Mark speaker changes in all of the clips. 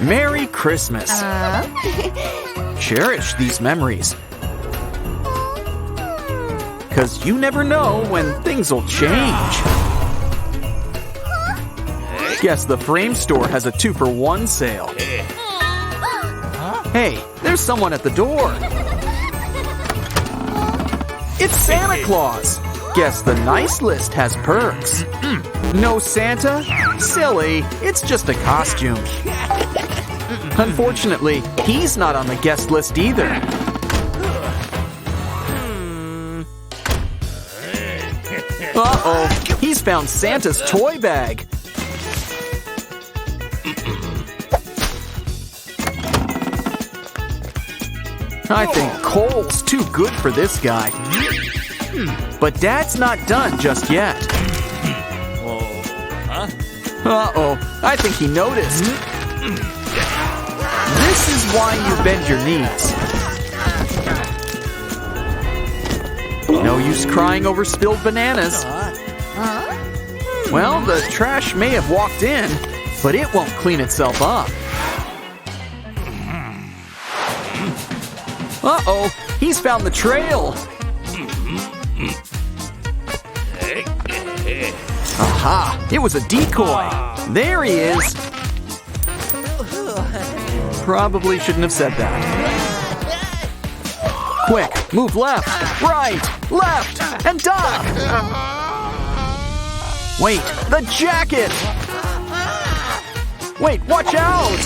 Speaker 1: Merry Christmas. Cherish these memories. 'Cause you never know when things will change. Guess the frame store has a 2-for-1 sale. Hey, there's someone at the door. It's Santa Claus. Guess the nice list has perks. No Santa? Silly, it's just a costume. Unfortunately, he's not on the guest list either. Uh-oh, he's found Santa's toy bag. I think coal's too good for this guy. But Dad's not done just yet. Uh-oh, I think he noticed. This is why you bend your knees. No use crying over spilled bananas. Well, the trash may have walked in, but it won't clean itself up. Uh-oh, he's found the trail. Aha, it was a decoy. There he is. Probably shouldn't have said that. Quick, move left, right, left, and duck. Wait, the jacket. Wait, watch out.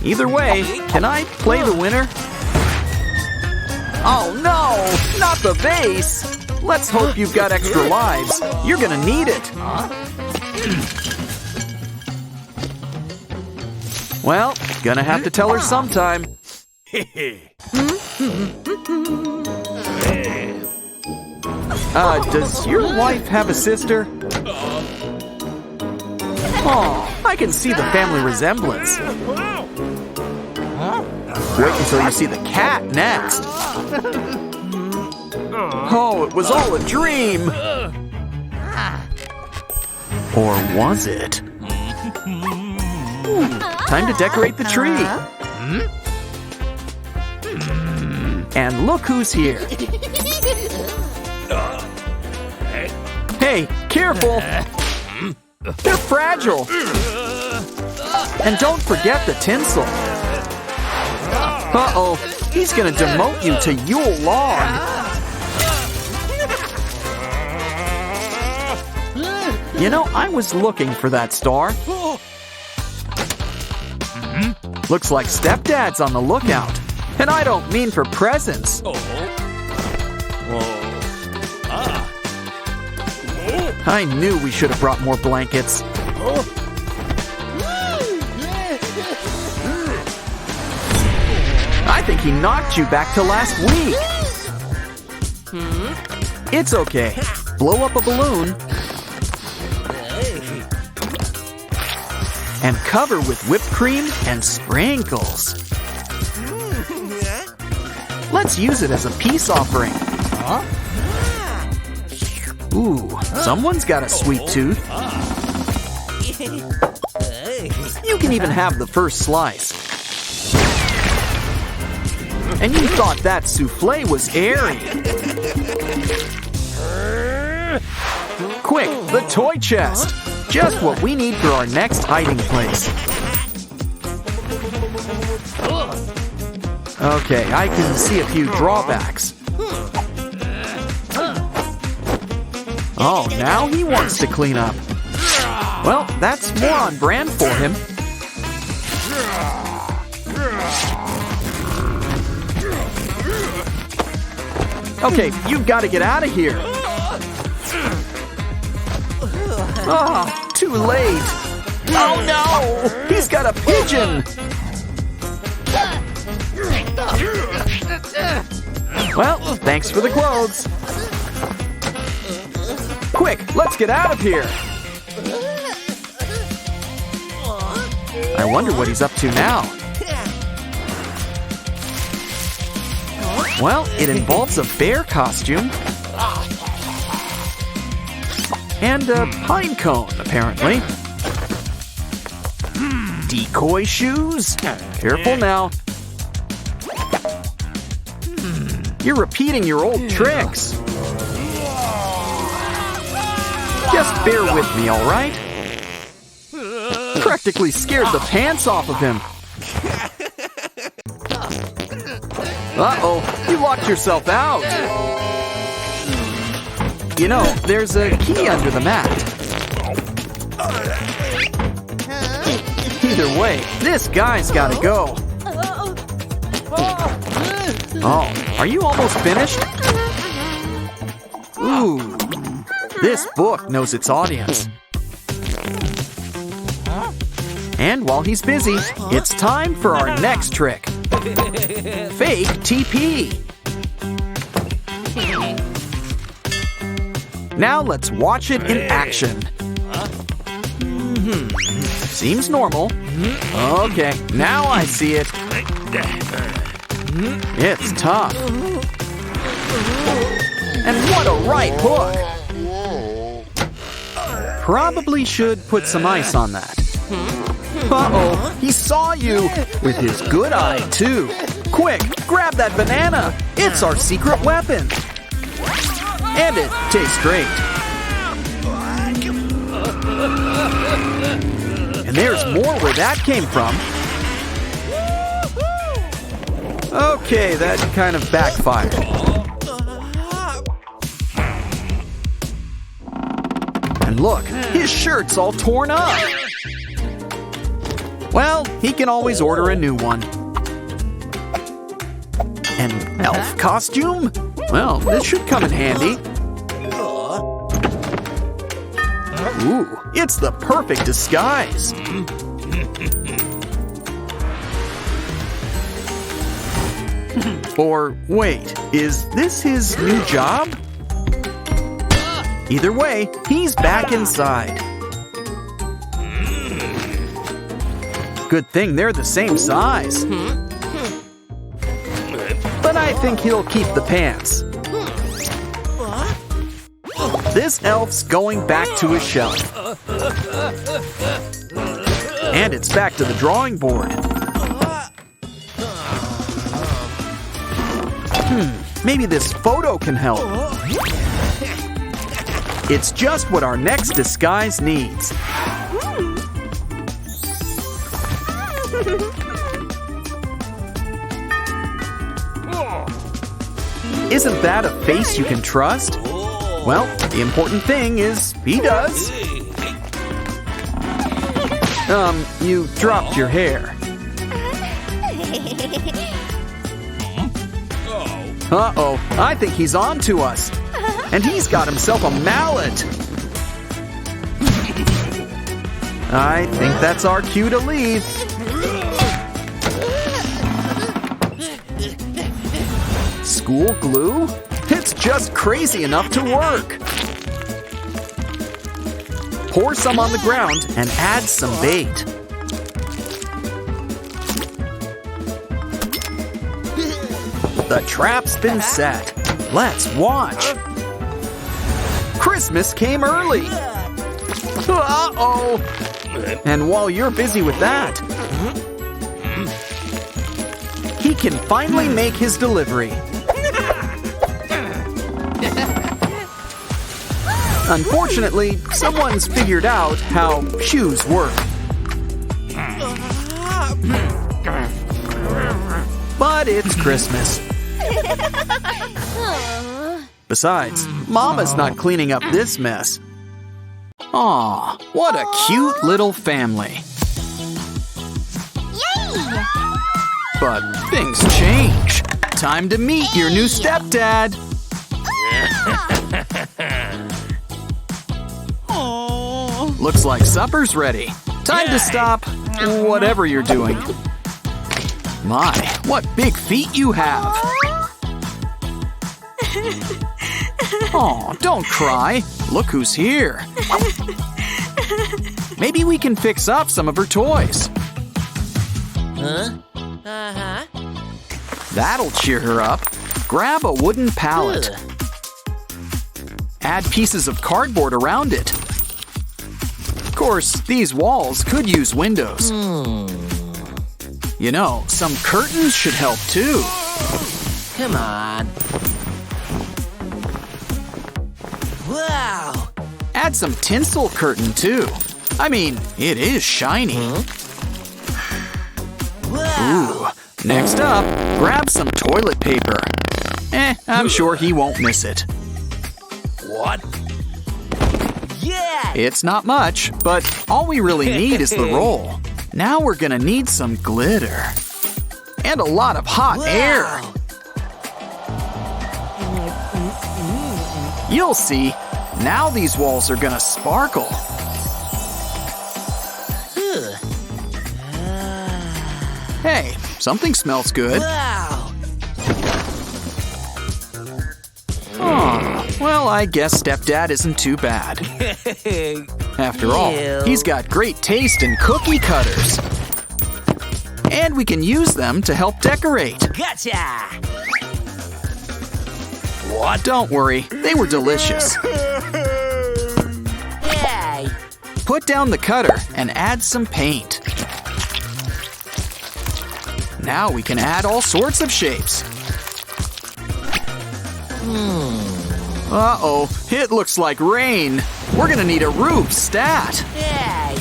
Speaker 1: Either way, can I play the winner? Oh no, not the vase! Let's hope you've got extra lives. You're gonna need it. Well, gonna have to tell her sometime. Does your wife have a sister? Oh, I can see the family resemblance. Wait until you see the cat next. Oh, it was all a dream. Or was it? Time to decorate the tree. And look who's here. Hey, careful. They're fragile. And don't forget the tinsel. Uh-oh, he's gonna demote you to Yule log. You know, I was looking for that star. Looks like Stepdad's on the lookout. And I don't mean for presents. I knew we should have brought more blankets. I think he knocked you back to last week. It's okay. Blow up a balloon and cover with whipped cream and sprinkles. Let's use it as a peace offering. Ooh, someone's got a sweet tooth. You can even have the first slice. And you thought that souffle was airy. Quick, the toy chest. Just what we need for our next hiding place. Okay, I can see a few drawbacks. Oh, now he wants to clean up. Well, that's more on brand for him. Okay, you've got to get out of here. Ah, too late. Oh no, he's got a pigeon. Well, thanks for the clothes. Quick, let's get out of here. I wonder what he's up to now. Well, it involves a bear costume. And a pine cone, apparently. Decoy shoes? Careful now. You're repeating your old tricks. Just bear with me, all right? Practically scared the pants off of him. Uh-oh, you locked yourself out. You know, there's a key under the mat. Either way, this guy's gotta go. Oh, are you almost finished? Ooh, this book knows its audience. And while he's busy, it's time for our next trick. Fake TP. Now let's watch it in action. Seems normal. Okay, now I see it. It's tough. And what a right hook! Probably should put some ice on that. Uh-oh, he saw you! With his good eye, too. Quick, grab that banana! It's our secret weapon! And it tastes great. And there's more where that came from. Okay, that kind of backfired. And look, his shirt's all torn up. Well, he can always order a new one. An elf costume? Well, this should come in handy. Ooh, it's the perfect disguise. Or wait, is this his new job? Either way, he's back inside. Good thing they're the same size. But I think he'll keep the pants. This elf's going back to his shelf. And it's back to the drawing board. Maybe this photo can help. It's just what our next disguise needs. Isn't that a face you can trust? Well, the important thing is he does. You dropped your hair. Uh-oh, I think he's on to us. And he's got himself a mallet. I think that's our cue to leave. School glue? It's just crazy enough to work. Pour some on the ground and add some bait. The trap's been set. Let's watch. Christmas came early. Uh-oh. And while you're busy with that, he can finally make his delivery. Unfortunately, someone's figured out how shoes work. But it's Christmas. Besides, Mama's not cleaning up this mess. Aw, what a cute little family.
Speaker 2: Yay!
Speaker 1: But things change. Time to meet your new stepdad. Looks like supper's ready. Time to stop whatever you're doing. My, what big feet you have. Oh, don't cry. Look who's here. Maybe we can fix up some of her toys. That'll cheer her up. Grab a wooden pallet. Add pieces of cardboard around it. course, these walls could use windows. You know, some curtains should help too.
Speaker 2: Come on. Wow!
Speaker 1: Add some tinsel curtain too. I mean, it is shiny.
Speaker 2: Wow!
Speaker 1: Ooh, next up, grab some toilet paper. I'm sure he won't miss it.
Speaker 2: What? Yeah!
Speaker 1: It's not much, but all we really need is the roll. Now we're gonna need some glitter. And a lot of hot air. You'll see, now these walls are gonna sparkle. Hey, something smells good.
Speaker 2: Wow!
Speaker 1: Oh, well, I guess Stepdad isn't too bad. After all, he's got great taste in cookie cutters. And we can use them to help decorate.
Speaker 2: Gotcha!
Speaker 1: What? Don't worry, they were delicious.
Speaker 2: Yay!
Speaker 1: Put down the cutter and add some paint. Now we can add all sorts of shapes. Uh-oh, it looks like rain. We're gonna need a roof stat.
Speaker 2: Yay!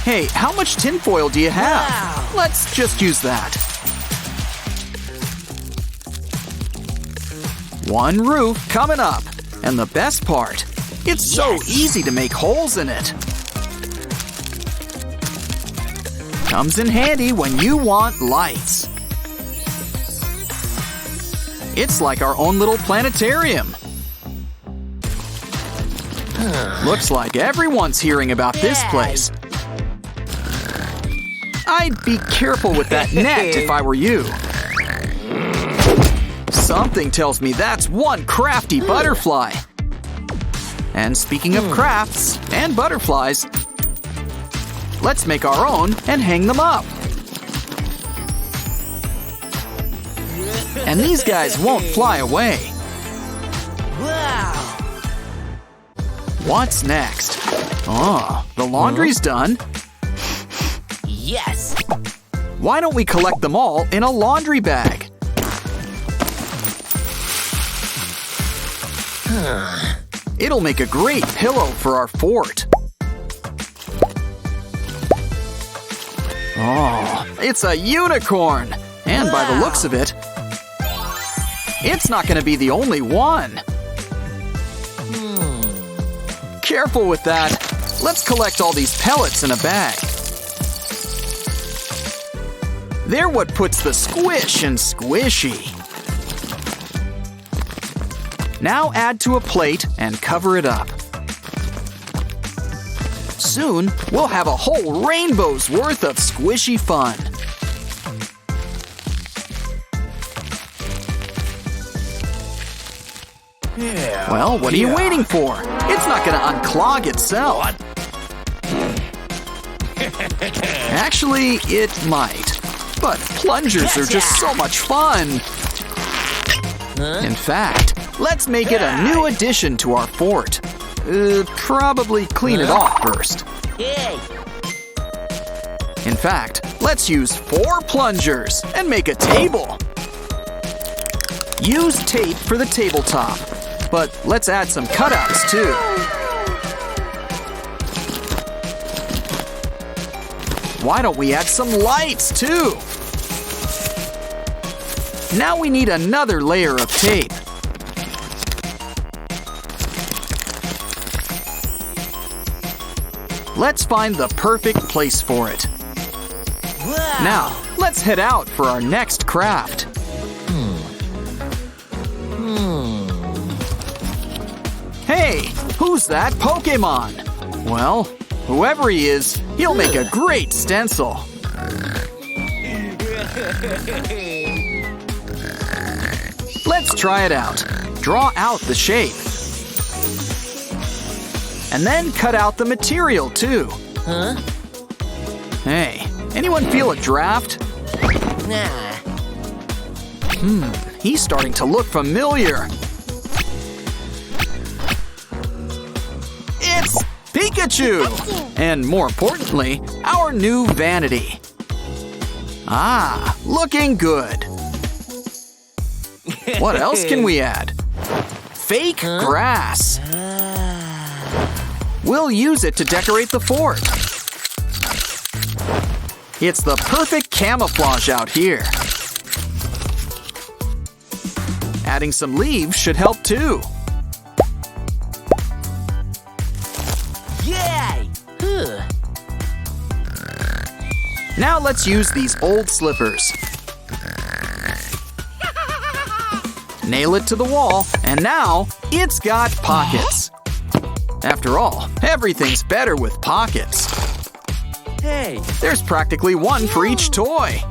Speaker 1: Hey, how much tinfoil do you have?
Speaker 2: Wow.
Speaker 1: Let's just use that. One roof coming up. And the best part, it's so easy to make holes in it. Comes in handy when you want lights. It's like our own little planetarium. Looks like everyone's hearing about this place. I'd be careful with that net if I were you. Something tells me that's one crafty butterfly. And speaking of crafts and butterflies, let's make our own and hang them up. And these guys won't fly away.
Speaker 2: Wow!
Speaker 1: What's next? Oh, the laundry's done.
Speaker 2: Yes!
Speaker 1: Why don't we collect them all in a laundry bag? It'll make a great pillow for our fort. Oh, it's a unicorn! And by the looks of it, it's not going to be the only one. Careful with that. Let's collect all these pellets in a bag. They're what puts the squish in squishy. Now add to a plate and cover it up. Soon, we'll have a whole rainbow's worth of squishy fun. Well, what are you waiting for? It's not going to unclog itself. Actually, it might. But plungers are just so much fun. In fact, let's make it a new addition to our fort. Probably clean it off first. In fact, let's use 4 plungers and make a table. Use tape for the tabletop, but let's add some cutouts too. Why don't we add some lights too? Now we need another layer of tape. Let's find the perfect place for it. Now, let's head out for our next craft. Hey, who's that Pokemon? Well, whoever he is, he'll make a great stencil. Let's try it out. Draw out the shape. And then cut out the material too. Hey, anyone feel a draft?
Speaker 2: Nah.
Speaker 1: He's starting to look familiar. It's Pikachu! And more importantly, our new vanity. Ah, looking good. What else can we add? Fake grass. We'll use it to decorate the fort. It's the perfect camouflage out here. Adding some leaves should help too.
Speaker 2: Yay!
Speaker 1: Now let's use these old slippers. Nail it to the wall, and now it's got pockets. After all, everything's better with pockets.
Speaker 2: Hey!
Speaker 1: There's practically one for each toy.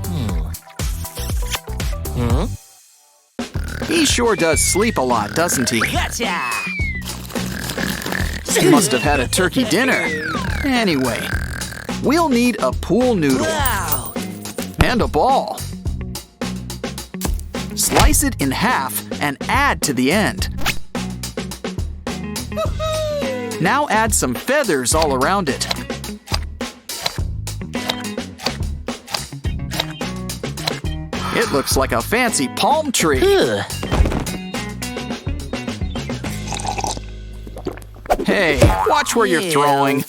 Speaker 1: He sure does sleep a lot, doesn't he?
Speaker 2: Gotcha!
Speaker 1: He must have had a turkey dinner. Anyway, we'll need a pool noodle
Speaker 2: Wow!
Speaker 1: and a ball. Slice it in half and add to the end. Now add some feathers all around it. It looks like a fancy palm tree. Hey, watch where you're throwing.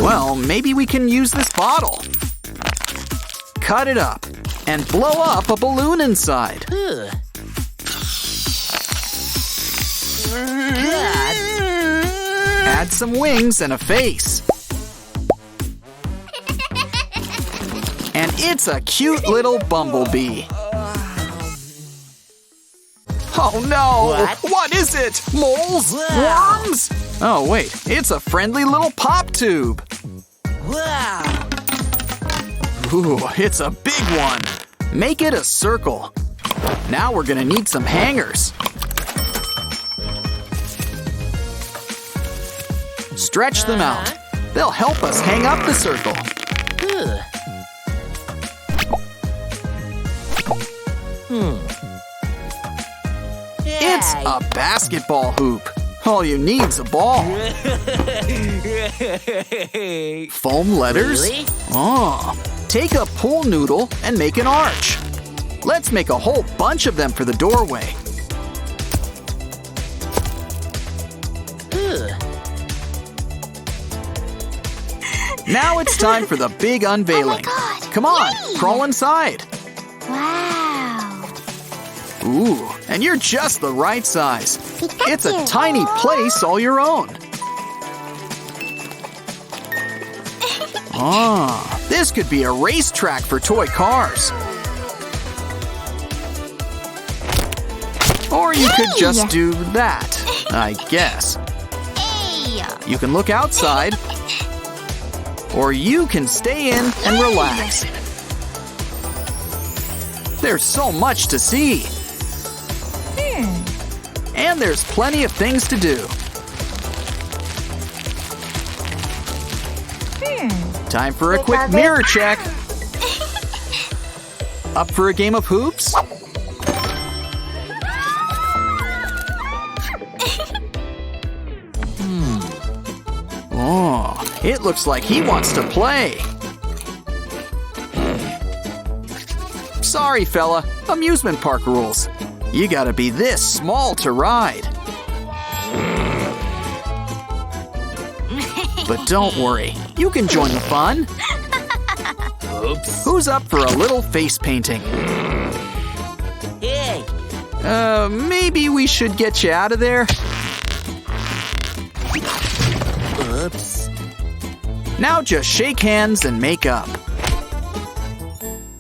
Speaker 1: Well, maybe we can use this bottle. Cut it up and blow up a balloon inside. Add some wings and a face. And it's a cute little bumblebee. Oh no! What is it? Moles?
Speaker 2: Wow.
Speaker 1: Worms? Oh wait, it's a friendly little pop tube.
Speaker 2: Wow!
Speaker 1: Ooh, it's a big one. Make it a circle. Now we're gonna need some hangers. Stretch them out. They'll help us hang up the circle. It's a basketball hoop. All you need's a ball. Foam letters?
Speaker 2: Really?
Speaker 1: Oh. Take a pool noodle and make an arch. Let's make a whole bunch of them for the doorway. Now it's time for the big unveiling.
Speaker 3: God.
Speaker 1: Come on,
Speaker 3: Yay.
Speaker 1: crawl inside.
Speaker 3: Wow.
Speaker 1: Ooh, and you're just the right size.
Speaker 3: Pikachu.
Speaker 1: It's a tiny place all your own. Ah, this could be a racetrack for toy cars. Or you could just do that, I guess.
Speaker 3: Hey.
Speaker 1: You can look outside, or you can stay in and relax. There's so much to see. And there's plenty of things to do. Time for a quick mirror check. Up for a game of hoops? Oh, it looks like he wants to play. Sorry, fella. Amusement park rules. You gotta be this small to ride. But don't worry, you can join the fun.
Speaker 2: Oops.
Speaker 1: Who's up for a little face painting?
Speaker 2: Hey!
Speaker 1: Maybe we should get you out of there.
Speaker 2: Oops.
Speaker 1: Now just shake hands and make up.